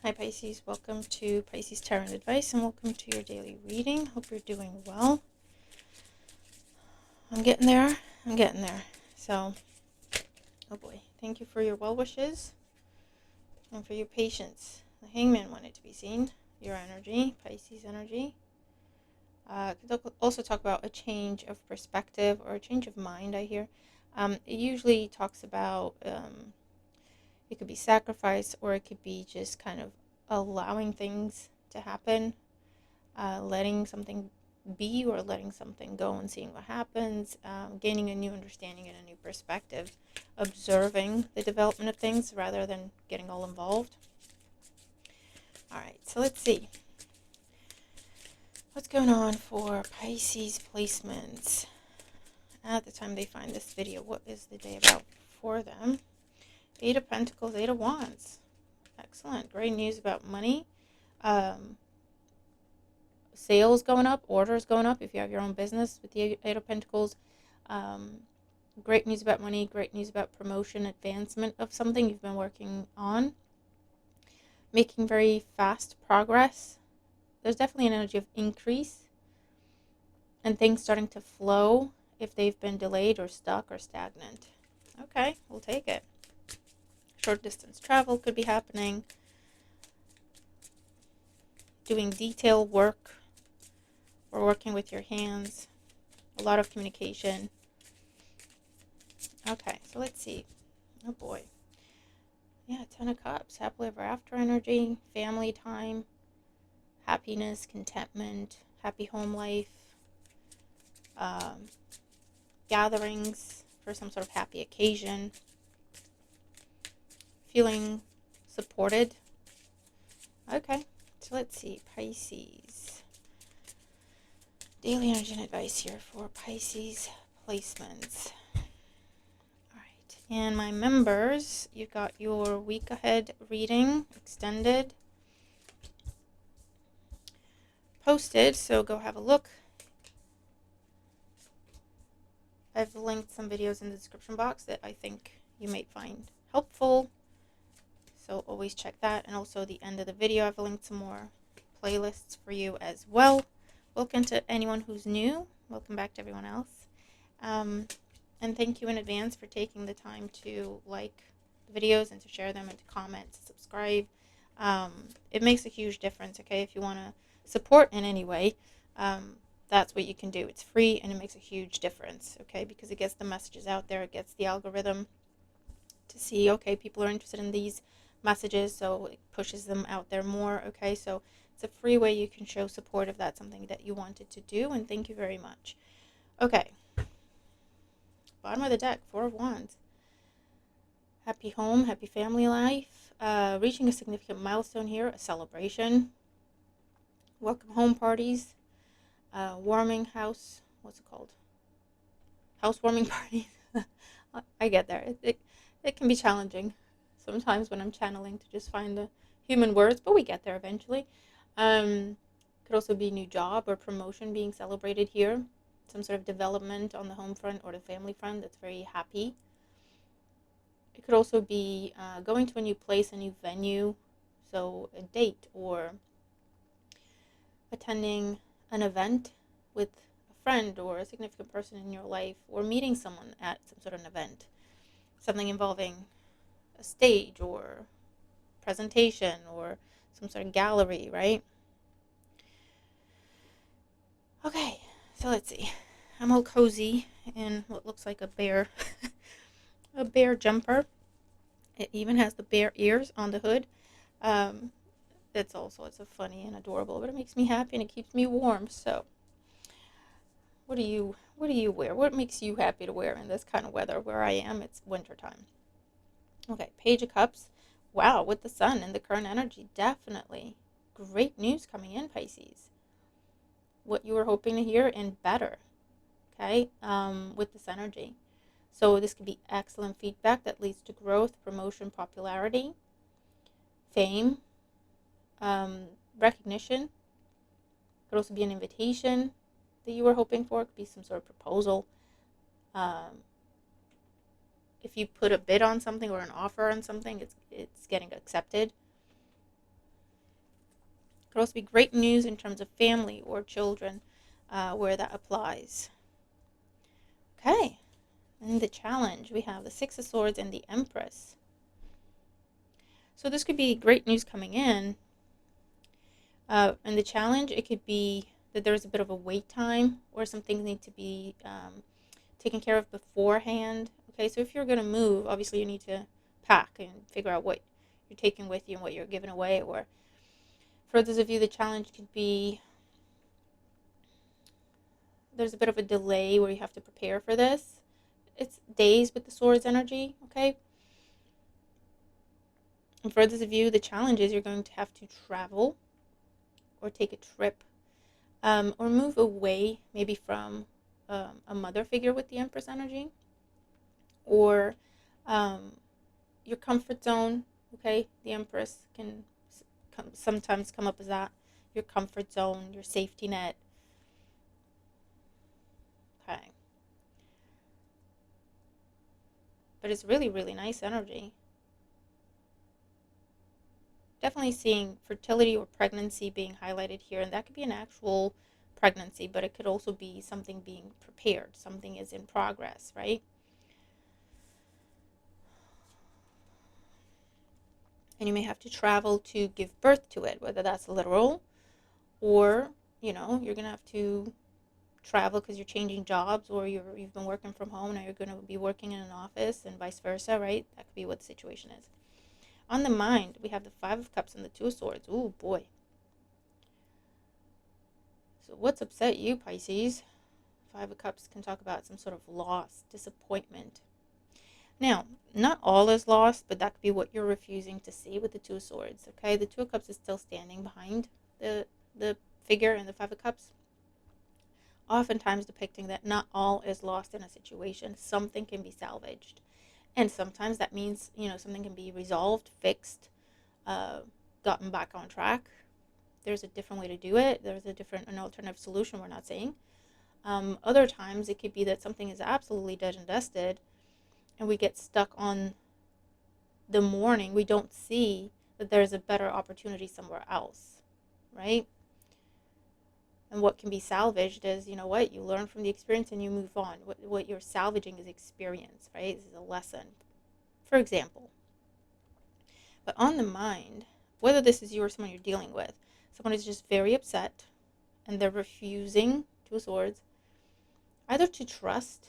Hi Pisces, welcome to Pisces Tarot and Advice and welcome to your daily reading. Hope you're doing well. I'm getting there. So, oh boy, thank you for your well wishes and for your patience. The Hangman wanted to be seen. Your energy, Pisces energy. Could also talk about a change of perspective or a change of mind, I hear. It usually talks about, it could be sacrifice or it could be just kind of allowing things to happen, letting something be or letting something go and seeing what happens, gaining a new understanding and a new perspective, observing the development of things rather than getting all involved. All right, so let's see. What's going on for Pisces placements at the time they find this video? What is the day about for them? Eight of Pentacles, Eight of Wands. Excellent. Great news about money. Sales going up, orders going up if you have your own business with the Eight of Pentacles. Great news about money, great news about promotion, advancement of something you've been working on. Making very fast progress. There's definitely an energy of increase and things starting to flow if they've been delayed or stuck or stagnant. Okay, we'll take it. Short distance travel could be happening. Doing detail work or working with your hands. A lot of communication. Okay, so let's see. Oh boy. Yeah, Ten of Cups. Happily ever after energy. Family time. Happiness, contentment. Happy home life. Gatherings for some sort of happy occasion. Feeling supported. Okay, so let's see. Pisces. Daily energy and advice here for Pisces placements. Alright, and my members, you've got your week ahead reading extended posted, so go have a look. I've linked some videos in the description box that I think you might find helpful, so always check that. And also the end of the video, I've linked some more playlists for you as well. Welcome to anyone who's new. Welcome back to everyone else. And thank you in advance for taking the time to like the videos and to share them and to comment, to subscribe. It makes a huge difference, okay? If you want to support in any way, that's what you can do. It's free and it makes a huge difference, okay? Because it gets the messages out there. It gets the algorithm to see, okay, people are interested in these messages, so it pushes them out there more, okay? So it's a free way you can show support if that's something that you wanted to do, and thank you very much. Okay. Bottom of the deck, Four of Wands. Happy home, happy family life. Reaching a significant milestone here, a celebration. Welcome home parties. Warming house, what's it called? Housewarming parties. I get there. It can be challenging sometimes when I'm channeling to just find the human words, but we get there eventually. Could also be new job or promotion being celebrated here. Some sort of development on the home front or the family front that's very happy. It could also be going to a new place, a new venue, so a date or attending an event with a friend or a significant person in your life, or meeting someone at some sort of event, something involving a stage or presentation or some sort of gallery, right? Okay, so let's see. I'm all cozy in what looks like a bear a bear jumper. It even has the bear ears on the hood. It's so funny and adorable, but it makes me happy and it keeps me warm. So what do you wear? What makes you happy to wear in this kind of weather? Where I am, it's wintertime. Okay, Page of Cups. Wow, with the sun and the current energy, definitely great news coming in, Pisces. What you were hoping to hear and better, okay, with this energy. So this could be excellent feedback that leads to growth, promotion, popularity, fame, recognition. Could also be an invitation that you were hoping for. It could be some sort of proposal. If you put a bid on something or an offer on something, it's getting accepted. Could also be great news in terms of family or children, where that applies. Okay, and the challenge, we have the Six of Swords and the Empress. So this could be great news coming in. And the challenge, it could be that there's a bit of a wait time, or some things need to be taken care of beforehand. Okay, so if you're going to move, obviously you need to pack and figure out what you're taking with you and what you're giving away. Or for those of you, the challenge could be there's a bit of a delay where you have to prepare for this. It's days with the Swords energy, okay? And for those of you, the challenge is you're going to have to travel or take a trip, or move away maybe from a mother figure with the Empress energy, or your comfort zone, okay? The Empress can sometimes come up as that, your comfort zone, your safety net. Okay. But it's really, really nice energy. Definitely seeing fertility or pregnancy being highlighted here, and that could be an actual pregnancy, but it could also be something being prepared. Something is in progress, right? And you may have to travel to give birth to it, whether that's literal, or you're going to have to travel because you're changing jobs, or you've been working from home, now you're going to be working in an office, and vice versa, right? That could be what the situation is. On the mind, we have the Five of Cups and the Two of Swords. Ooh, boy. So what's upset you, Pisces? Five of Cups can talk about some sort of loss, disappointment. Now, not all is lost, but that could be what you're refusing to see with the Two of Swords, okay? The Two of Cups is still standing behind the figure in the Five of Cups, oftentimes depicting that not all is lost in a situation. Something can be salvaged. And sometimes that means, something can be resolved, fixed, gotten back on track. There's a different way to do it. There's an alternative solution, we're not saying. Other times it could be that something is absolutely dead and dusted, and we get stuck on the mourning. We don't see that there's a better opportunity somewhere else, right? And what can be salvaged is, you learn from the experience and you move on. What you're salvaging is experience, right? This is a lesson, for example. But on the mind, whether this is you or someone you're dealing with, someone is just very upset and they're refusing, Two of Swords, either to trust,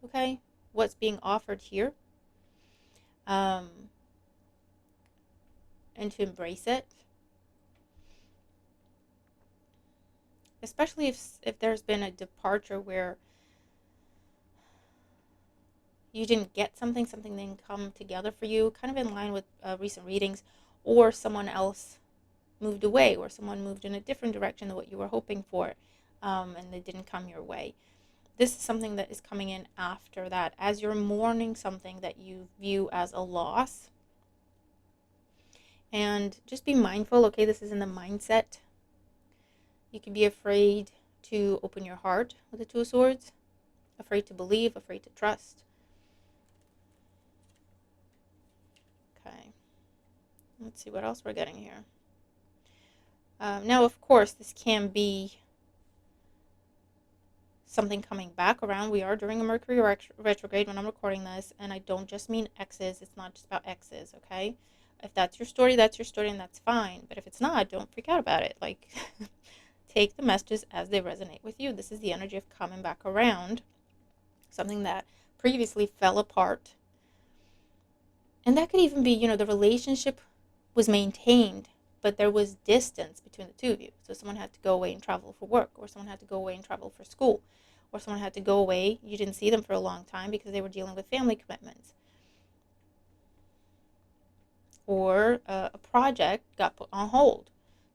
okay, what's being offered here, and to embrace it, especially if there's been a departure where you didn't get something didn't come together for you, kind of in line with recent readings, or someone else moved away, or someone moved in a different direction than what you were hoping for, and they didn't come your way. This is something that is coming in after that, as you're mourning something that you view as a loss. And just be mindful, okay, this is in the mindset. You can be afraid to open your heart with the Two of Swords, afraid to believe, afraid to trust. Okay, let's see what else we're getting here. Now, of course, this can be something coming back around. We are during a Mercury retrograde when I'm recording this, and I don't just mean exes. It's not just about exes, okay? If that's your story, and that's fine. But if it's not, don't freak out about it. Like, take the messages as they resonate with you. This is the energy of coming back around, something that previously fell apart. And that could even be, the relationship was maintained, but there was distance between the two of you. So someone had to go away and travel for work, or someone had to go away and travel for school, or someone had to go away. You didn't see them for a long time because they were dealing with family commitments. Or a project got put on hold.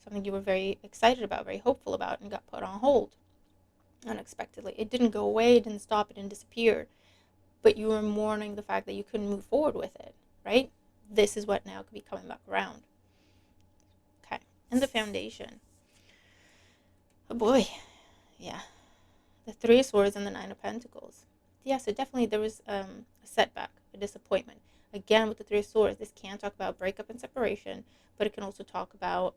Something you were very excited about, very hopeful about, and got put on hold unexpectedly. It didn't go away, it didn't stop, it didn't disappear. But you were mourning the fact that you couldn't move forward with it, right? This is what now could be coming back around. Okay, and the foundation. Oh boy, yeah. The Three of Swords and the Nine of Pentacles. Yeah, so definitely there was a setback, a disappointment. Again, with the Three of Swords, this can talk about breakup and separation, but it can also talk about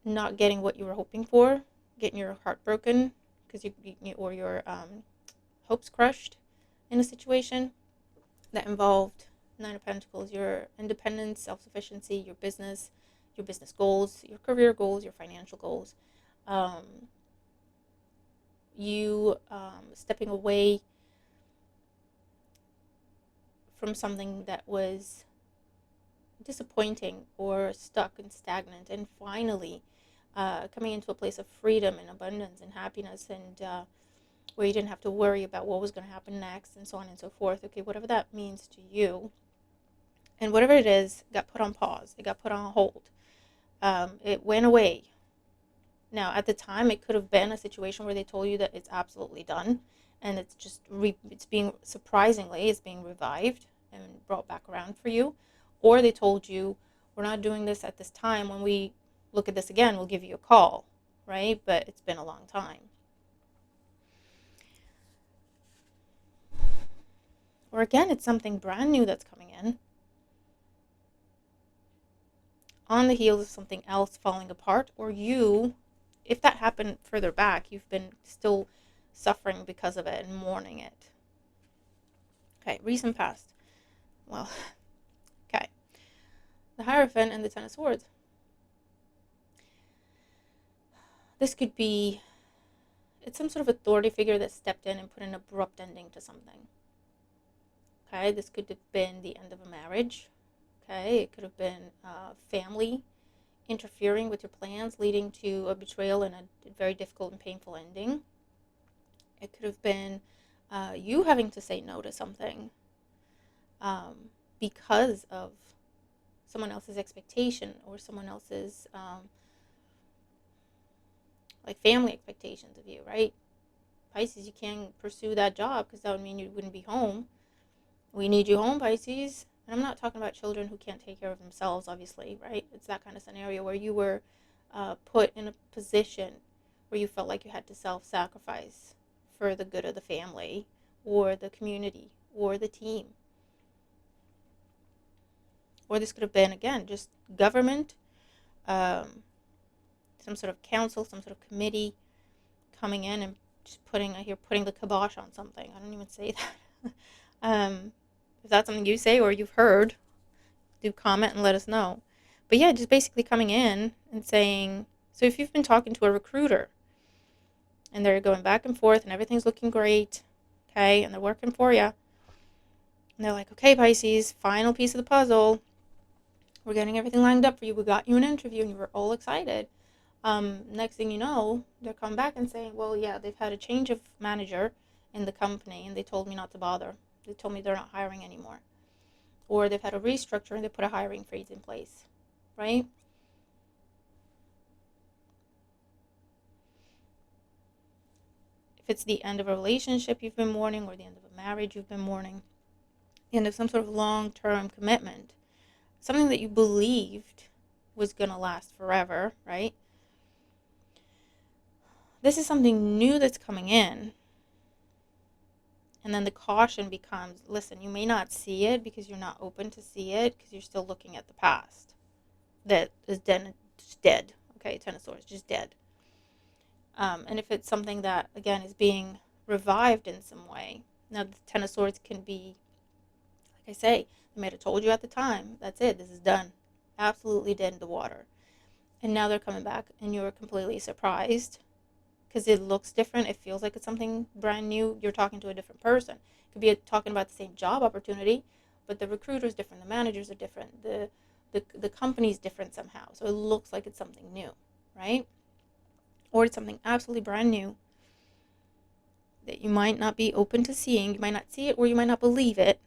not getting what you were hoping for, getting your heart broken because or your hopes crushed in a situation that involved Nine of Pentacles, your independence, self-sufficiency, your business goals, your career goals, your financial goals. You stepping away from something that was disappointing or stuck and stagnant, and finally coming into a place of freedom and abundance and happiness, and where you didn't have to worry about what was going to happen next and so on and so forth. Okay, whatever that means to you, and whatever it is, got put on pause. It got put on hold. It went away. Now, at the time, it could have been a situation where they told you that it's absolutely done, and it's just it's being revived and brought back around for you, or they told you, we're not doing this at this time. When we look at this again, we'll give you a call, right? But it's been a long time. Or again, it's something brand new that's coming in on the heels of something else falling apart, or you, if that happened further back, you've been still suffering because of it and mourning it. Okay, recent past. Well, okay. The Hierophant and the Ten of Swords. This could be, it's some sort of authority figure that stepped in and put an abrupt ending to something. Okay, this could have been the end of a marriage. Okay, it could have been family interfering with your plans, leading to a betrayal and a very difficult and painful ending. It could have been you having to say no to something because of someone else's expectation, or someone else's like family expectations of you, right? Pisces, you can't pursue that job because that would mean you wouldn't be home. We need you home, Pisces. And I'm not talking about children who can't take care of themselves, obviously, right? It's that kind of scenario where you were put in a position where you felt like you had to self-sacrifice for the good of the family or the community or the team. Or this could have been, again, just government, some sort of council, some sort of committee coming in and just putting the kibosh on something. I don't even say that. If that's something you say or you've heard, do comment and let us know. But yeah, just basically coming in and saying, so if you've been talking to a recruiter and they're going back and forth and everything's looking great, okay, and they're working for you, and they're like, okay, Pisces, final piece of the puzzle, we're getting everything lined up for you, we got you an interview, and you were all excited. Next thing you know, they're coming back and saying, well, yeah, they've had a change of manager in the company and they told me not to bother. They told me they're not hiring anymore. Or they've had a restructure and they put a hiring freeze in place, right? If it's the end of a relationship you've been mourning, or the end of a marriage you've been mourning, the end of some sort of long-term commitment, something that you believed was going to last forever, right? This is something new that's coming in. And then the caution becomes, listen, you may not see it because you're not open to see it because you're still looking at the past that is just dead. Okay, Ten of Swords, just dead. And if it's something that, again, is being revived in some way, now the Ten of Swords can be, like I say, they might have told you at the time, that's it, this is done. Absolutely dead in the water. And now they're coming back and you're completely surprised because it looks different. It feels like it's something brand new. You're talking to a different person. It could be talking about the same job opportunity, but the recruiter's different, the managers are different, the company's different somehow. So it looks like it's something new, right? Or it's something absolutely brand new that you might not be open to seeing. You might not see it, or you might not believe it.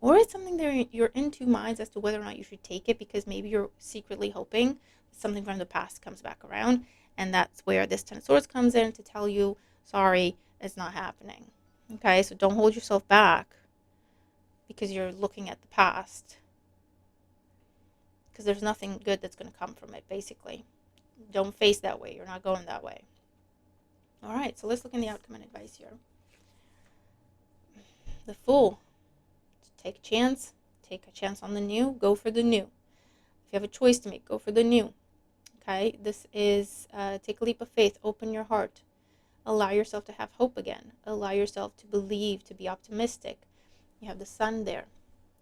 Or it's something that you're in two minds as to whether or not you should take it, because maybe you're secretly hoping something from the past comes back around. And that's where this Ten of Swords comes in to tell you, sorry, it's not happening. Okay, so don't hold yourself back because you're looking at the past. Because there's nothing good that's going to come from it, basically. Don't face that way. You're not going that way. All right, so let's look in the outcome and advice here. The Fool. Take a chance. Take a chance on the new. Go for the new. If you have a choice to make, go for the new. Okay, this is take a leap of faith, open your heart, allow yourself to have hope again, allow yourself to believe, to be optimistic. You have the sun there.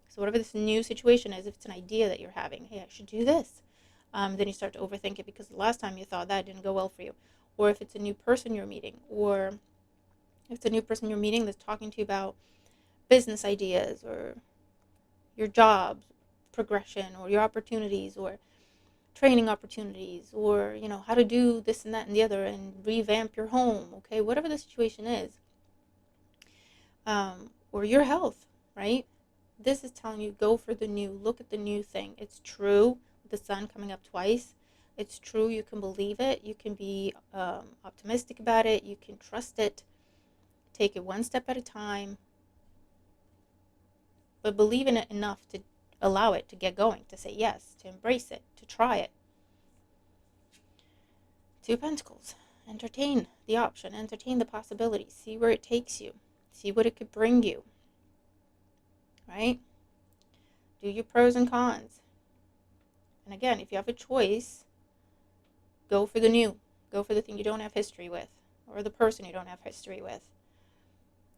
So whatever this new situation is, if it's an idea that you're having, hey, I should do this, then you start to overthink it because the last time you thought that didn't go well for you. Or if it's a new person you're meeting, or if it's a new person you're meeting that's talking to you about business ideas or your job progression or your opportunities or training opportunities, or how to do this and that and the other and revamp your home, okay, whatever the situation is, or your health, right? This is telling you, go for the new, look at the new thing. It's true, the sun coming up twice, it's true, you can believe it, you can be optimistic about it, you can trust it, take it one step at a time, but believe in it enough to allow it to get going, to say yes, to embrace it, to try it. Two of Pentacles. Entertain the option, entertain the possibility, see where it takes you, see what it could bring you, right? Do your pros and cons. And again, if you have a choice, go for the new. Go for the thing you don't have history with, or the person you don't have history with,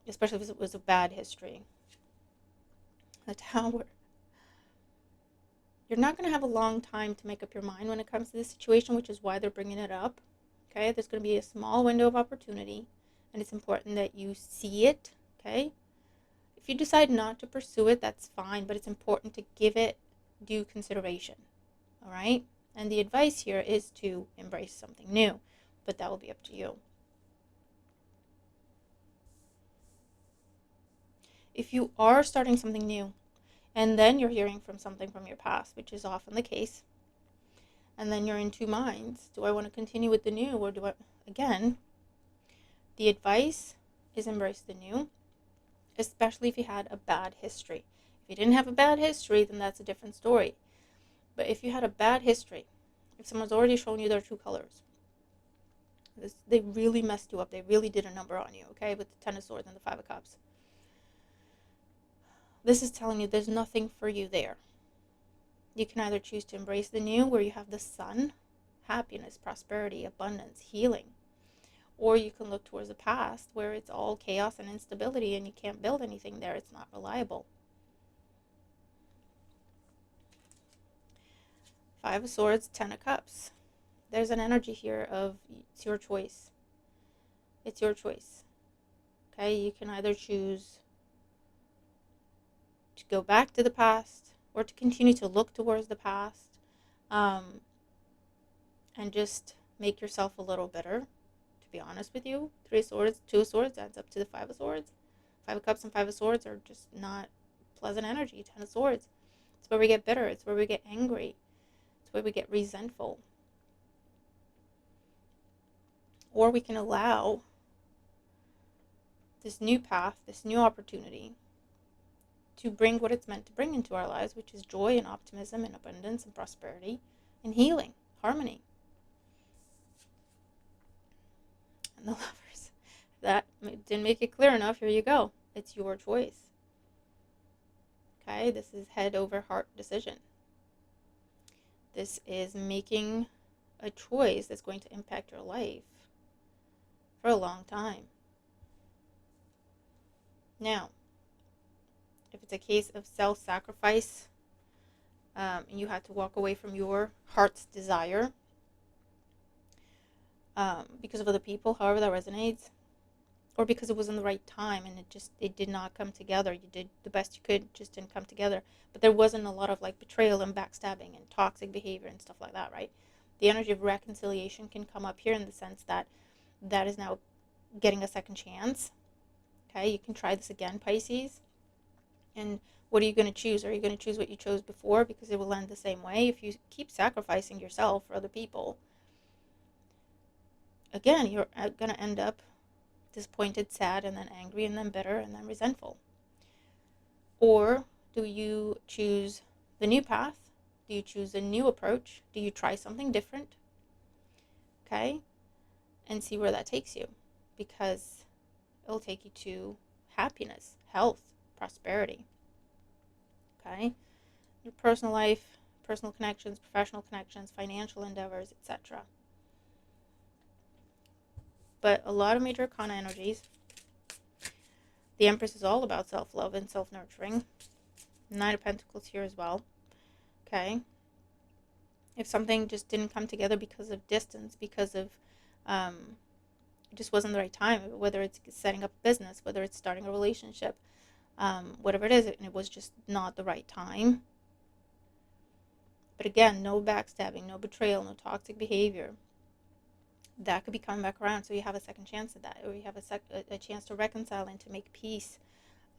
especially if it was a bad history. The Tower. You're not going to have a long time to make up your mind when it comes to this situation, which is why they're bringing it up. Okay, there's going to be a small window of opportunity, and it's important that you see it, okay? If you decide not to pursue it, that's fine, but it's important to give it due consideration, all right? And the advice here is to embrace something new, but that will be up to you. If you are starting something new, and then you're hearing from something from your past, which is often the case, and then you're in two minds, do I want to continue with the new, or do I, again, the advice is embrace the new, especially if you had a bad history. If you didn't have a bad history, then that's a different story. But if you had a bad history, if someone's already shown you their true colors, they really messed you up, they really did a number on you, okay, with the Ten of Swords and the Five of Cups, this is telling you there's nothing for you there. You can either choose to embrace the new, where you have the sun, happiness, prosperity, abundance, healing, or you can look towards the past, where it's all chaos and instability and you can't build anything there, it's not reliable. Five of Swords, Ten of Cups. There's an energy here of it's your choice. It's your choice. Okay, you can either choose to go back to the past or to continue to look towards the past, and just make yourself a little bitter, to be honest with you. Three of Swords, Two of Swords adds up to the Five of Swords. Five of Cups and Five of Swords are just not pleasant energy. Ten of Swords, it's where we get bitter, it's where we get angry, it's where we get resentful. Or we can allow this new path, this new opportunity, to bring what it's meant to bring into our lives, which is joy and optimism and abundance and prosperity and healing, harmony. And the Lovers. If that didn't make it clear enough, here you go. It's your choice. Okay, this is head over heart decision. This is making a choice that's going to impact your life for a long time. Now, if it's a case of self-sacrifice, and you had to walk away from your heart's desire because of other people, however that resonates, or because it wasn't the right time and it did not come together. You did the best you could, just didn't come together. But there wasn't a lot of like betrayal and backstabbing and toxic behavior and stuff like that, right? The energy of reconciliation can come up here in the sense that that is now getting a second chance. Okay, you can try this again, Pisces. And what are you going to choose? Are you going to choose what you chose before? Because it will end the same way. If you keep sacrificing yourself for other people, again, you're going to end up disappointed, sad, and then angry, and then bitter, and then resentful. Or do you choose the new path? Do you choose a new approach? Do you try something different? Okay? And see where that takes you. Because it'll take you to happiness, health, prosperity. Okay? Your personal life, personal connections, professional connections, financial endeavors, etc. But a lot of major arcana energies. The Empress is all about self-love and self-nurturing. Nine of Pentacles here as well. Okay. If something just didn't come together because of distance, because of it just wasn't the right time, whether it's setting up a business, whether it's starting a relationship, whatever it is, and it was just not the right time. But again, no backstabbing, no betrayal, no toxic behavior. That could be coming back around, so you have a second chance at that, or you have a chance to reconcile and to make peace,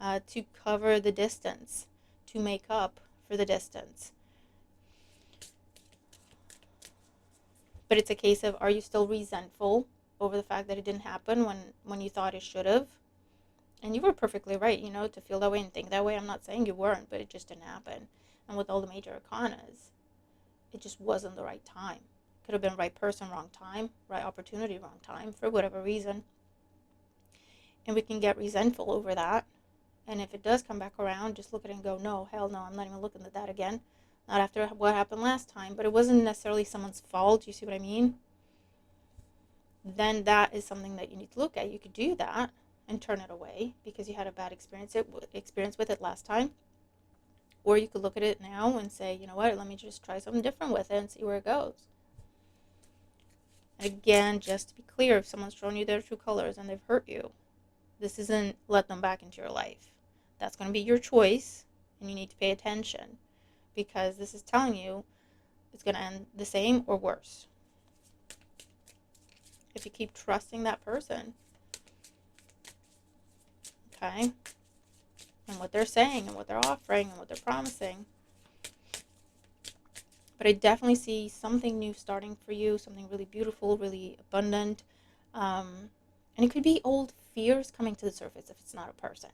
to cover the distance, to make up for the distance. But it's a case of, are you still resentful over the fact that it didn't happen when you thought it should have? And you were perfectly right, to feel that way and think that way. I'm not saying you weren't, but it just didn't happen. And with all the major arcanas, it just wasn't the right time. Could have been right person, wrong time, right opportunity, wrong time, for whatever reason. And we can get resentful over that. And if it does come back around, just look at it and go, no, hell no, I'm not even looking at that again. Not after what happened last time. But it wasn't necessarily someone's fault. You see what I mean? Then that is something that you need to look at. You could do that and turn it away because you had a bad experience with it last time. Or you could look at it now and say, you know what, let me just try something different with it and see where it goes. Again, just to be clear, if someone's shown you their true colors and they've hurt you, this isn't let them back into your life. That's going to be your choice, and you need to pay attention because this is telling you it's going to end the same or worse. If you keep trusting that person, okay, and what they're saying and what they're offering and what they're promising. But I definitely see something new starting for you, something really beautiful, really abundant. And it could be old fears coming to the surface if it's not a person,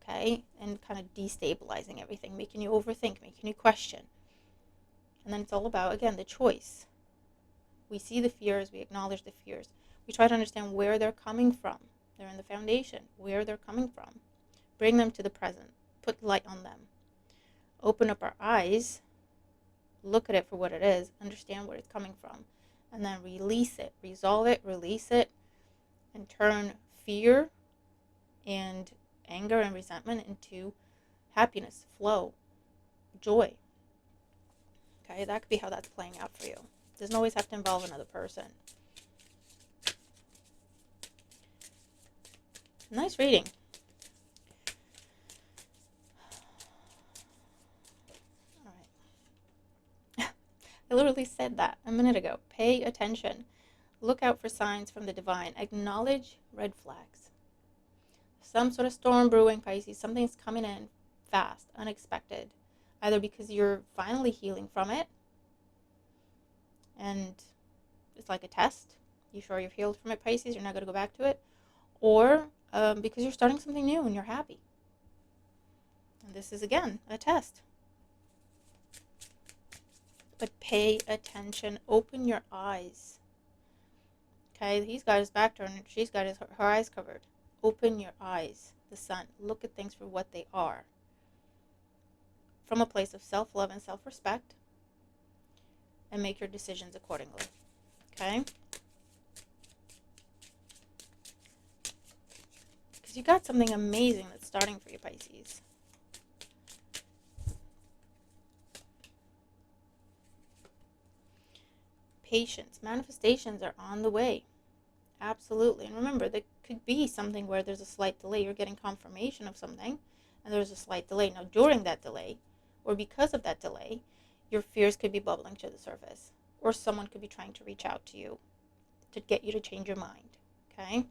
okay, and kind of destabilizing everything, making you overthink, making you question. And then it's all about, again, the choice. We see the fears, we acknowledge the fears. We try to understand where they're coming from. They're in the foundation, where they're coming from. Bring them to the present. Put light on them. Open up our eyes. Look at it for what it is. Understand where it's coming from. And then release it. Resolve it. Release it. And turn fear and anger and resentment into happiness, flow, joy. Okay, that could be how that's playing out for you. It doesn't always have to involve another person. Nice reading. All right. I literally said that a minute ago. Pay attention. Look out for signs from the divine. Acknowledge red flags. Some sort of storm brewing, Pisces. Something's coming in fast, unexpected. Either because you're finally healing from it, and it's like a test. You sure you've healed from it, Pisces? You're not going to go back to it? Or because you're starting something new and you're happy. And this is, again, a test. But pay attention. Open your eyes. Okay, he's got his back turned. She's got her eyes covered. Open your eyes. The sun. Look at things for what they are. From a place of self-love and self-respect. And make your decisions accordingly. Okay? Because you got something amazing that's starting for you, Pisces. Patience. Manifestations are on the way. Absolutely. And remember, there could be something where there's a slight delay. You're getting confirmation of something, and there's a slight delay. Now, during that delay, or because of that delay, your fears could be bubbling to the surface. Or someone could be trying to reach out to you to get you to change your mind. Okay?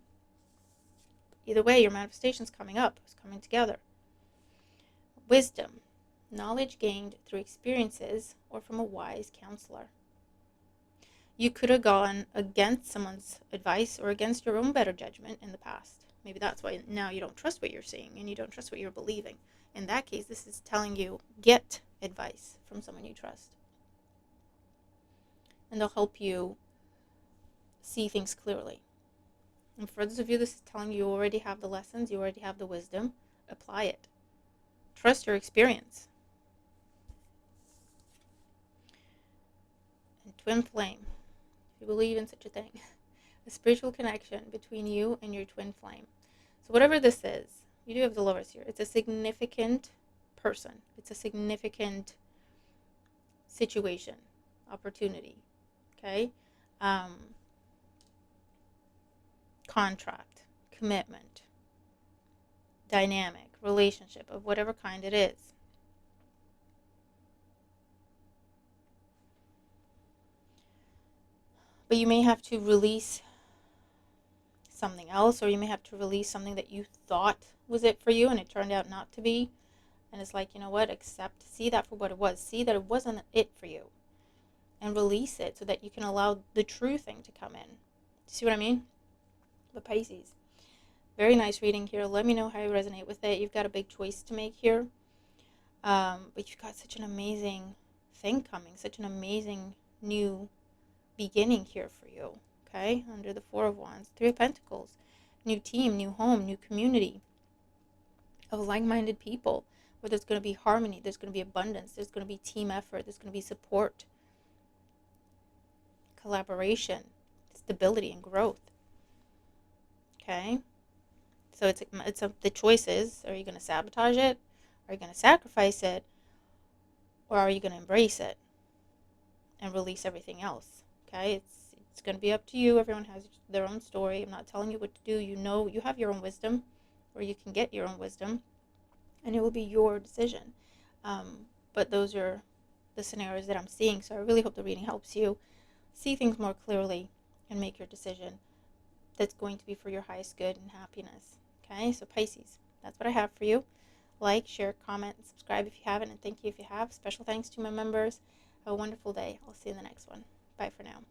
Either way, your manifestation's coming up. It's coming together. Wisdom. Knowledge gained through experiences or from a wise counselor. You could have gone against someone's advice or against your own better judgment in the past. Maybe that's why now you don't trust what you're seeing and you don't trust what you're believing. In that case, this is telling you, get advice from someone you trust. And they'll help you see things clearly. And for those of you, this is telling you already have the lessons, you already have the wisdom. Apply it. Trust your experience. A twin flame, if you believe in such a thing. A spiritual connection between you and your twin flame. So whatever this is, you do have the Lovers here. It's a significant person. It's a significant situation, opportunity, okay? Contract, commitment, dynamic, relationship of whatever kind it is. But you may have to release something else, or you may have to release something that you thought was it for you and it turned out not to be. And it's like, you know what, accept, see that for what it was, see that it wasn't it for you, and release it so that you can allow the true thing to come in. See what I mean? But Pisces, very nice reading here. Let me know how you resonate with it. You've got a big choice to make here, but you've got such an amazing thing coming, such an amazing new beginning here for you. Okay, under the Four of Wands, Three of Pentacles, new team, new home, new community of like-minded people, where there's going to be harmony, there's going to be abundance, there's going to be team effort, there's going to be support, collaboration, stability, and growth. Okay, so the choice is, are you going to sabotage it, are you going to sacrifice it, or are you going to embrace it and release everything else? Okay, it's going to be up to you. Everyone has their own story. I'm not telling you what to do. You know, you have your own wisdom, or you can get your own wisdom, and it will be your decision. But those are the scenarios that I'm seeing. So I really hope the reading helps you see things more clearly and make your decision that's going to be for your highest good and happiness. Okay, so Pisces, that's what I have for you. Like, share, comment, and subscribe if you haven't, and thank you if you have. Special thanks to my members. Have a wonderful day. I'll see you in the next one. Bye for now.